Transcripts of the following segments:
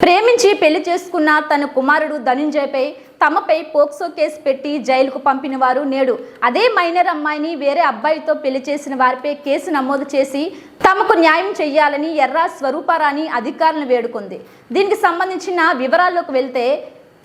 ప్రేమించి పెళ్లి చేసుకున్న తన కుమారుడు ధనుంజయపై తమపై పోక్సో కేసు పెట్టి జైలుకు పంపిన వారు నేడు అదే మైనర్ అమ్మాయిని వేరే అబ్బాయితో పెళ్లి చేసిన వారిపై కేసు నమోదు చేసి తమకు న్యాయం చేయాలని ఎర్ర స్వరూపారాణి అధికారులను వేడుకుంది. దీనికి సంబంధించిన వివరాల్లోకి వెళ్తే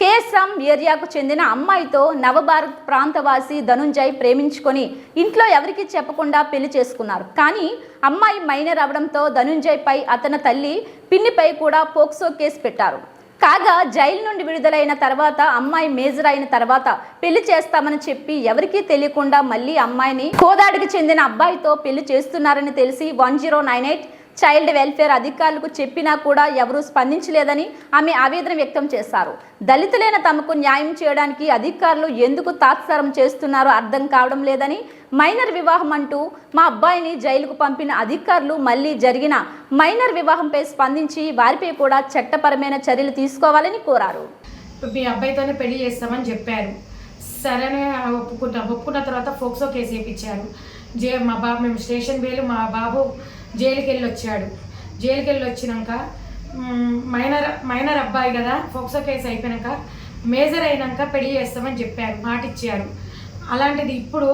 కేఎస్ఆం ఏరియాకు చెందిన అమ్మాయితో నవభారత్ ప్రాంతవాసి ధనుంజయ్ ప్రేమించుకొని ఇంట్లో ఎవరికీ చెప్పకుండా పెళ్లి చేసుకున్నారు. కానీ అమ్మాయి మైనర్ అవడంతో ధనుంజయ్పై అతని తల్లి పిన్నిపై కూడా పోక్సో కేసు పెట్టారు. కాగా జైలు నుండి విడుదలైన తర్వాత అమ్మాయి మేజర్ అయిన తర్వాత పెళ్లి చేస్తామని చెప్పి ఎవరికీ తెలియకుండా మళ్ళీ అమ్మాయిని కోదాడికి చెందిన అబ్బాయితో పెళ్లి చేస్తున్నారని తెలిసి 1098 చైల్డ్ వెల్ఫేర్ అధికారులకు చెప్పినా కూడా ఎవరూ స్పందించలేదని ఆమె ఆవేదన వ్యక్తం చేశారు. దళితులైన తమకు న్యాయం చేయడానికి అధికారులు ఎందుకు తాత్సారం చేస్తున్నారో అర్థం కావడం లేదని, మైనర్ వివాహం అంటూ మా అబ్బాయిని జైలుకు పంపిన అధికారులు మళ్ళీ జరిగిన మైనర్ వివాహంపై స్పందించి వారిపై కూడా చట్టపరమైన చర్యలు తీసుకోవాలని కోరారు. మీ అబ్బాయితోనే పెళ్లి చేస్తామని చెప్పారు. సరేనే ఒప్పుకున్న తర్వాత ఫోక్సో కేసు వేయించారు. మేము స్టేషన్ బెయిల్ మా బాబు జైలుకి వెళ్ళి వచ్చాడు. జైలుకి వెళ్ళి వచ్చినాక మైనర్ అబ్బాయి కదా, ఫోక్సో కేసు అయిపోయాక మేజర్ అయినాక పెళ్లి చేస్తామని చెప్పారు, మాట ఇచ్చారు. అలాంటిది ఇప్పుడు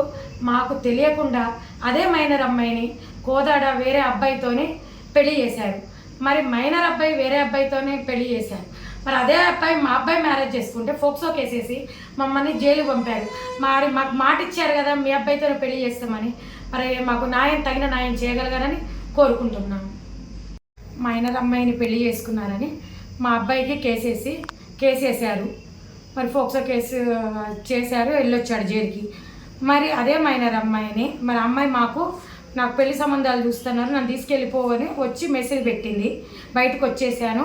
మాకు తెలియకుండా అదే మైనర్ అమ్మాయిని కోదాడ వేరే అబ్బాయితోనే పెళ్లి చేశారు. మరి మైనర్ అబ్బాయి వేరే అబ్బాయితోనే పెళ్లి చేశారు. మరి అదే అబ్బాయి మా అబ్బాయి మ్యారేజ్ చేసుకుంటే ఫోక్సో కేసేసి మమ్మల్ని జైలు పంపారు. మరి మాకు మాట ఇచ్చారు కదా మీ అబ్బాయితోనే పెళ్లి చేస్తామని, మరి మాకు తగిన న్యాయం చేయగలగాలని కోరుకుంటున్నాము. మైనర్ అమ్మాయిని పెళ్లి చేసుకున్నారని మా అబ్బాయికి కేసేసారు. మరి ఫోక్సో కేసు చేశారు, వెళ్ళొచ్చాడు జైలుకి. మరి అదే మైనర్ అమ్మాయిని మరి అమ్మాయి నాకు పెళ్లి సంబంధాలు చూస్తున్నారు, నన్ను తీసుకెళ్ళిపోవని వచ్చి మెసేజ్ పెట్టింది. బయటకు వచ్చేసాను,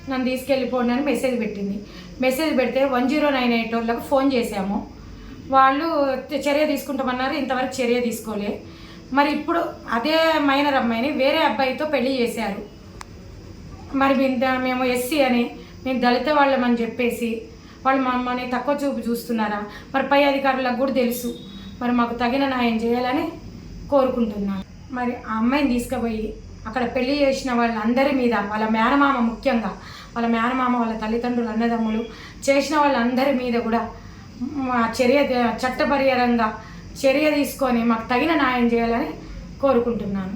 నన్ను తీసుకెళ్ళిపోండి అని మెసేజ్ పెట్టింది. మెసేజ్ పెడితే 1098 వాళ్ళకు ఫోన్ చేశాము. వాళ్ళు చర్య తీసుకుంటామన్నారు, ఇంతవరకు చర్య తీసుకోలే. మరి ఇప్పుడు అదే మైనర్ అమ్మాయిని వేరే అబ్బాయితో పెళ్లి చేశారు. మరి మేము ఎస్సీ అని మేము దళిత వాళ్ళమని చెప్పేసి వాళ్ళు మమ్మల్ని తక్కువ చూపు చూస్తున్నారా? మరి పై అధికారులకు కూడా తెలుసు. మరి మాకు తగిన న్యాయం చేయాలని కోరుకుంటున్నాను. మరి ఆ అమ్మాయిని తీసుకుపోయి అక్కడ పెళ్లి చేసిన వాళ్ళందరి మీద, వాళ్ళ మేనమామ ముఖ్యంగా, వాళ్ళ మేనమామ, వాళ్ళ తల్లిదండ్రులు, అన్నదమ్ములు చేసిన వాళ్ళందరి మీద కూడా చట్టపరిహారంగా చర్య తీసుకొని మాకు తగిన న్యాయం చేయాలని కోరుకుంటున్నాను.